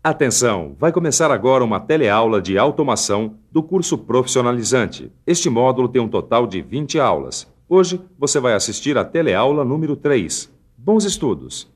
Atenção! Vai começar agora uma teleaula de automação do curso profissionalizante. Este módulo tem um total de 20 aulas. Hoje você vai assistir a teleaula número 3. Bons estudos!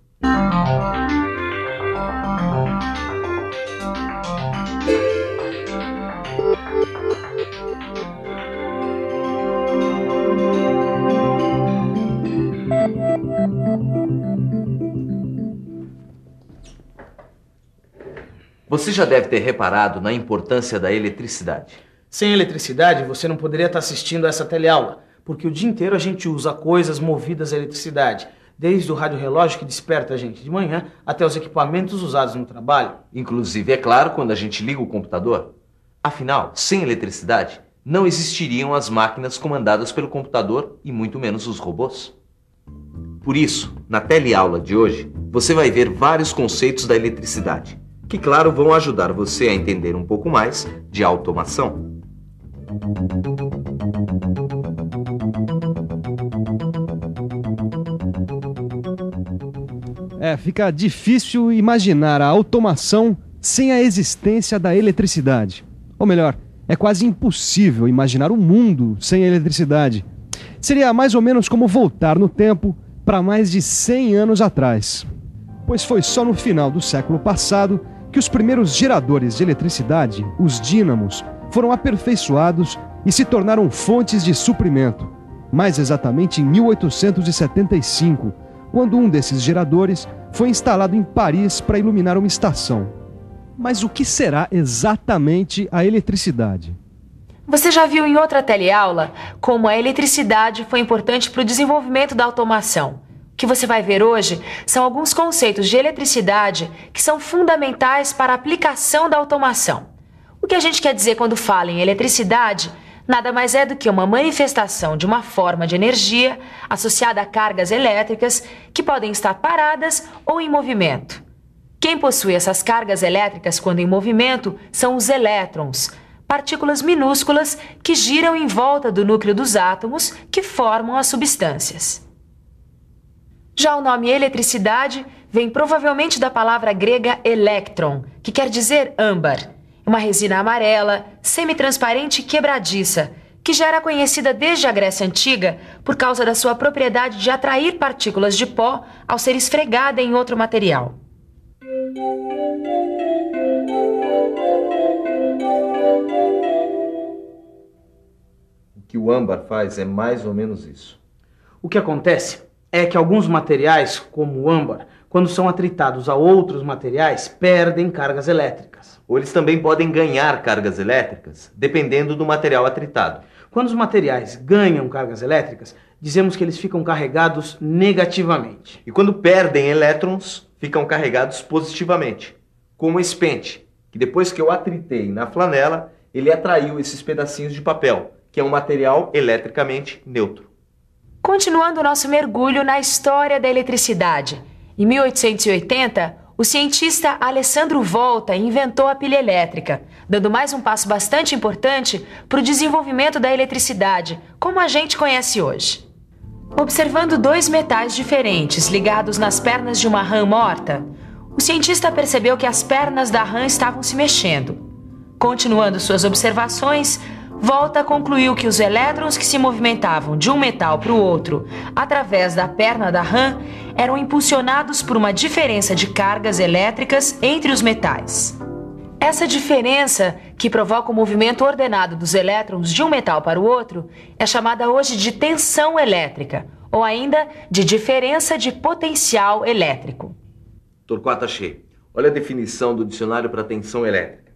Você já deve ter reparado na importância da eletricidade. Sem eletricidade, você não poderia estar assistindo a essa teleaula, porque o dia inteiro a gente usa coisas movidas à eletricidade, desde o rádio-relógio que desperta a gente de manhã até os equipamentos usados no trabalho. Inclusive, é claro, quando a gente liga o computador. Afinal, sem eletricidade, não existiriam as máquinas comandadas pelo computador e muito menos os robôs. Por isso, na teleaula de hoje, você vai ver vários conceitos da eletricidade, que, claro, vão ajudar você a entender um pouco mais de automação. Fica difícil imaginar a automação sem a existência da eletricidade. Ou melhor, é quase impossível imaginar um mundo sem a eletricidade. Seria mais ou menos como voltar no tempo para mais de 100 anos atrás. Pois foi só no final do século passado que os primeiros geradores de eletricidade, os dínamos, foram aperfeiçoados e se tornaram fontes de suprimento. Mais exatamente em 1875, quando um desses geradores foi instalado em Paris para iluminar uma estação. Mas o que será exatamente a eletricidade? Você já viu em outra teleaula como a eletricidade foi importante para o desenvolvimento da automação. O que você vai ver hoje são alguns conceitos de eletricidade que são fundamentais para a aplicação da automação. O que a gente quer dizer quando fala em eletricidade nada mais é do que uma manifestação de uma forma de energia associada a cargas elétricas que podem estar paradas ou em movimento. Quem possui essas cargas elétricas quando em movimento são os elétrons, partículas minúsculas que giram em volta do núcleo dos átomos que formam as substâncias. Já o nome eletricidade vem provavelmente da palavra grega eléktron, que quer dizer âmbar, uma resina amarela, semitransparente e quebradiça, que já era conhecida desde a Grécia Antiga por causa da sua propriedade de atrair partículas de pó ao ser esfregada em outro material. O que o âmbar faz é mais ou menos isso. O que acontece é que alguns materiais, como o âmbar, quando são atritados a outros materiais, perdem cargas elétricas. Ou eles também podem ganhar cargas elétricas, dependendo do material atritado. Quando os materiais ganham cargas elétricas, dizemos que eles ficam carregados negativamente. E quando perdem elétrons, ficam carregados positivamente. Como esse pente, que depois que eu atritei na flanela, ele atraiu esses pedacinhos de papel, que é um material eletricamente neutro. Continuando o nosso mergulho na história da eletricidade. Em 1880, o cientista Alessandro Volta inventou a pilha elétrica, dando mais um passo bastante importante para o desenvolvimento da eletricidade, como a gente conhece hoje. Observando dois metais diferentes ligados nas pernas de uma rã morta, o cientista percebeu que as pernas da rã estavam se mexendo. Continuando suas observações, Volta concluiu que os elétrons que se movimentavam de um metal para o outro através da perna da rã eram impulsionados por uma diferença de cargas elétricas entre os metais. Essa diferença, que provoca o movimento ordenado dos elétrons de um metal para o outro, é chamada hoje de tensão elétrica, ou ainda de diferença de potencial elétrico. Torquato Achei, olha a definição do dicionário para tensão elétrica.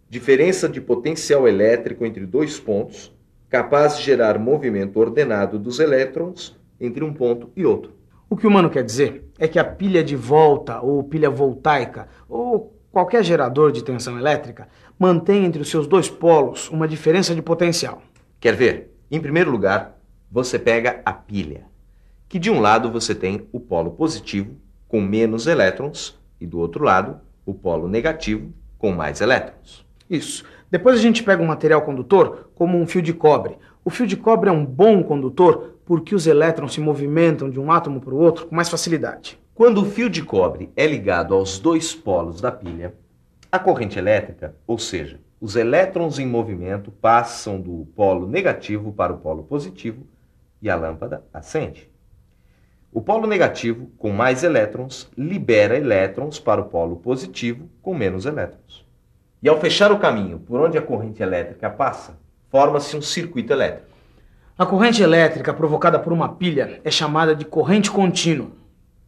Diferença de potencial elétrico entre dois pontos, capaz de gerar movimento ordenado dos elétrons entre um ponto e outro. O que o Mano quer dizer é que a pilha de volta, ou pilha voltaica, ou qualquer gerador de tensão elétrica, mantém entre os seus dois polos uma diferença de potencial. Quer ver? Em primeiro lugar, você pega a pilha, que de um lado você tem o polo positivo, com menos elétrons, e do outro lado, o polo negativo, com mais elétrons. Isso. Depois a gente pega um material condutor, como um fio de cobre. O fio de cobre é um bom condutor porque os elétrons se movimentam de um átomo para o outro com mais facilidade. Quando o fio de cobre é ligado aos dois polos da pilha, A corrente elétrica, ou seja, os elétrons em movimento passam do polo negativo para o polo positivo e a lâmpada acende. O polo negativo, com mais elétrons, libera elétrons para o polo positivo, com menos elétrons. E ao fechar o caminho por onde a corrente elétrica passa, forma-se um circuito elétrico. A corrente elétrica provocada por uma pilha é chamada de corrente contínua.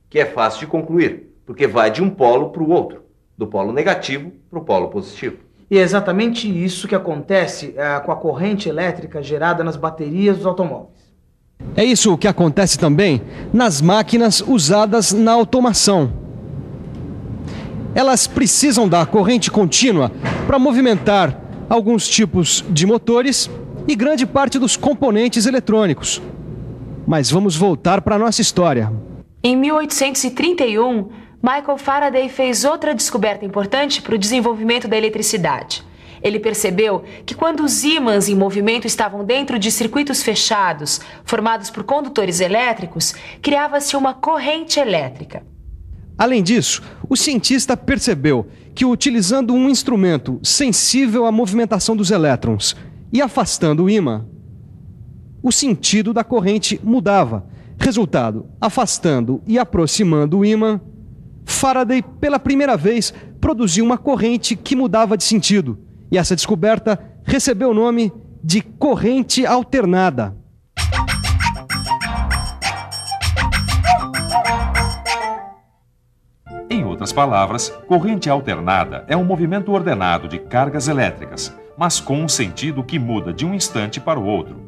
Que é fácil de concluir, porque vai de um polo para o outro, do polo negativo para o polo positivo. E é exatamente isso que acontece com a corrente elétrica gerada nas baterias dos automóveis. É isso que acontece também nas máquinas usadas na automação. Elas precisam da corrente contínua para movimentar alguns tipos de motores e grande parte dos componentes eletrônicos. Mas vamos voltar para a nossa história. Em 1831, Michael Faraday fez outra descoberta importante para o desenvolvimento da eletricidade. Ele percebeu que quando os ímãs em movimento estavam dentro de circuitos fechados, formados por condutores elétricos, criava-se uma corrente elétrica. Além disso, o cientista percebeu que utilizando um instrumento sensível à movimentação dos elétrons e afastando o ímã, o sentido da corrente mudava. Resultado, afastando e aproximando o ímã, Faraday, pela primeira vez, produziu uma corrente que mudava de sentido. E essa descoberta recebeu o nome de corrente alternada. Em outras palavras, corrente alternada é um movimento ordenado de cargas elétricas, mas com um sentido que muda de um instante para o outro.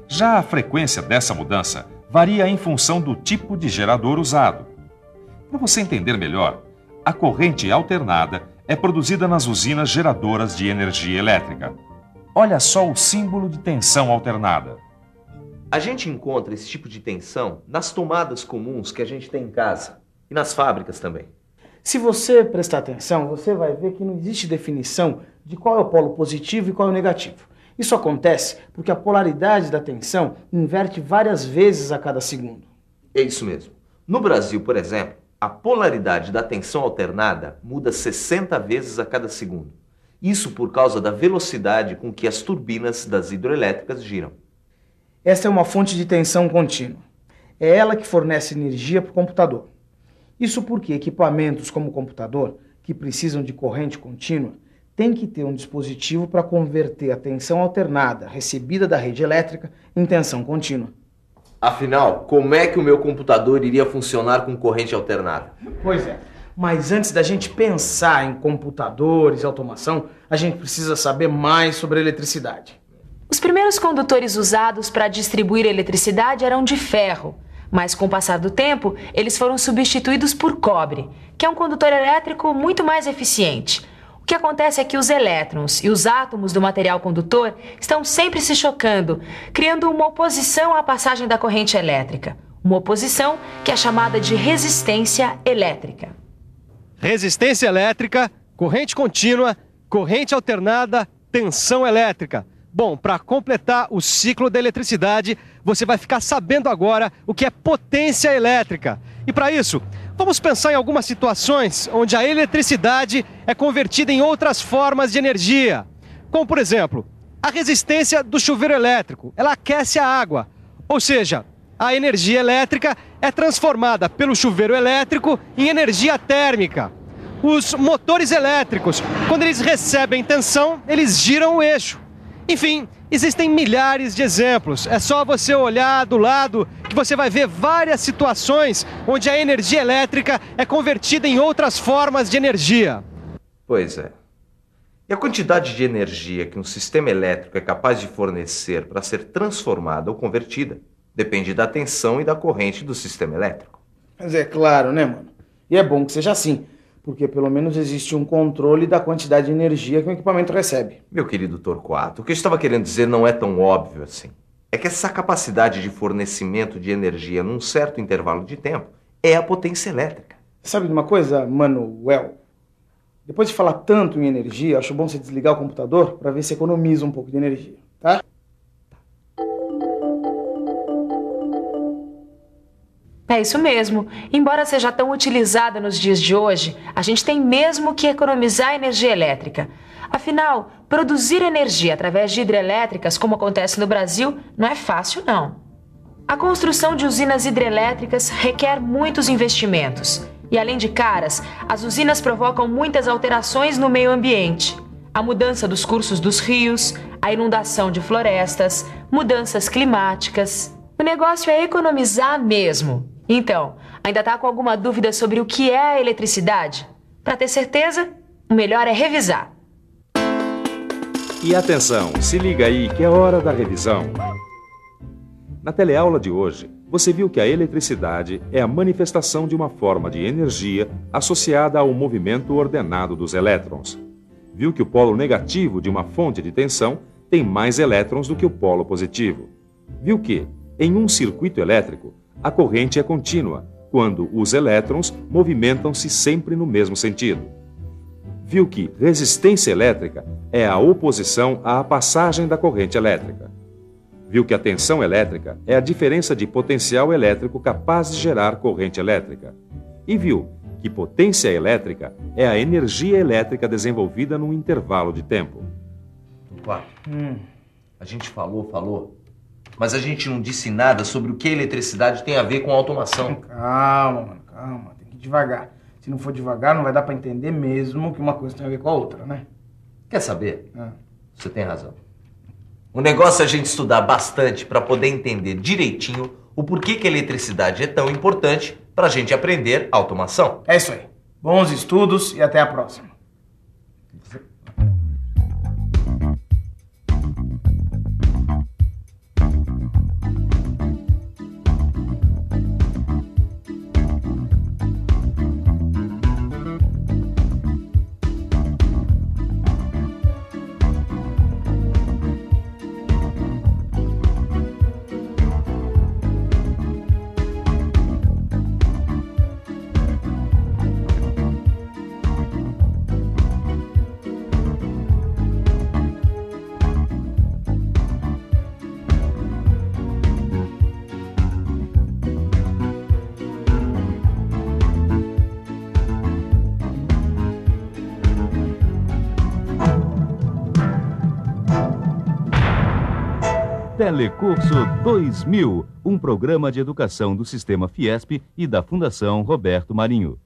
Já a frequência dessa mudança varia em função do tipo de gerador usado. Para você entender melhor, a corrente alternada é produzida nas usinas geradoras de energia elétrica. Olha só o símbolo de tensão alternada. A gente encontra esse tipo de tensão nas tomadas comuns que a gente tem em casa e nas fábricas também. Se você prestar atenção, você vai ver que não existe definição de qual é o polo positivo e qual é o negativo. Isso acontece porque a polaridade da tensão inverte várias vezes a cada segundo. É isso mesmo. No Brasil, por exemplo, a polaridade da tensão alternada muda 60 vezes a cada segundo. Isso por causa da velocidade com que as turbinas das hidroelétricas giram. Essa é uma fonte de tensão contínua. É ela que fornece energia para o computador. Isso porque equipamentos como o computador, que precisam de corrente contínua, têm que ter um dispositivo para converter a tensão alternada recebida da rede elétrica em tensão contínua. Afinal, como é que o meu computador iria funcionar com corrente alternada? Pois é, mas antes da gente pensar em computadores e automação, a gente precisa saber mais sobre a eletricidade. Os primeiros condutores usados para distribuir eletricidade eram de ferro, mas com o passar do tempo, eles foram substituídos por cobre, que é um condutor elétrico muito mais eficiente. O que acontece é que os elétrons e os átomos do material condutor estão sempre se chocando, criando uma oposição à passagem da corrente elétrica. Uma oposição que é chamada de resistência elétrica. Resistência elétrica, corrente contínua, corrente alternada, tensão elétrica. Bom, para completar o ciclo da eletricidade, você vai ficar sabendo agora o que é potência elétrica. E para isso, vamos pensar em algumas situações onde a eletricidade é convertida em outras formas de energia. Como, por exemplo, a resistência do chuveiro elétrico. Ela aquece a água. Ou seja, a energia elétrica é transformada pelo chuveiro elétrico em energia térmica. Os motores elétricos, quando eles recebem tensão, eles giram o eixo. Enfim, existem milhares de exemplos. É só você olhar do lado que você vai ver várias situações onde a energia elétrica é convertida em outras formas de energia. Pois é. E a quantidade de energia que um sistema elétrico é capaz de fornecer para ser transformada ou convertida depende da tensão e da corrente do sistema elétrico. Mas é claro, né, mano? E é bom que seja assim, porque pelo menos existe um controle da quantidade de energia que o equipamento recebe. Meu querido Torquato, o que eu estava querendo dizer não é tão óbvio assim. É que essa capacidade de fornecimento de energia num certo intervalo de tempo é a potência elétrica. Sabe de uma coisa, Manuel? Depois de falar tanto em energia, acho bom você desligar o computador para ver se economiza um pouco de energia, tá? É isso mesmo. Embora seja tão utilizada nos dias de hoje, a gente tem mesmo que economizar energia elétrica. Afinal, produzir energia através de hidrelétricas, como acontece no Brasil, não é fácil, não. A construção de usinas hidrelétricas requer muitos investimentos. E além de caras, as usinas provocam muitas alterações no meio ambiente. A mudança dos cursos dos rios, a inundação de florestas, mudanças climáticas. O negócio é economizar mesmo. Então, ainda está com alguma dúvida sobre o que é a eletricidade? Para ter certeza, o melhor é revisar. E atenção, se liga aí que é hora da revisão. Na teleaula de hoje, você viu que a eletricidade é a manifestação de uma forma de energia associada ao movimento ordenado dos elétrons. Viu que o polo negativo de uma fonte de tensão tem mais elétrons do que o polo positivo. Viu que, em um circuito elétrico, a corrente é contínua, quando os elétrons movimentam-se sempre no mesmo sentido. Viu que resistência elétrica é a oposição à passagem da corrente elétrica. Viu que a tensão elétrica é a diferença de potencial elétrico capaz de gerar corrente elétrica. E viu que potência elétrica é a energia elétrica desenvolvida num intervalo de tempo. A gente falou, mas a gente não disse nada sobre o que a eletricidade tem a ver com a automação. Calma, mano, calma. Tem que ir devagar. Se não for devagar, não vai dar pra entender mesmo que uma coisa tem a ver com a outra, né? Quer saber? Você tem razão. O negócio é a gente estudar bastante para poder entender direitinho o porquê que a eletricidade é tão importante para a gente aprender automação. É isso aí. Bons estudos e até a próxima. Telecurso 2000, um programa de educação do Sistema Fiesp e da Fundação Roberto Marinho.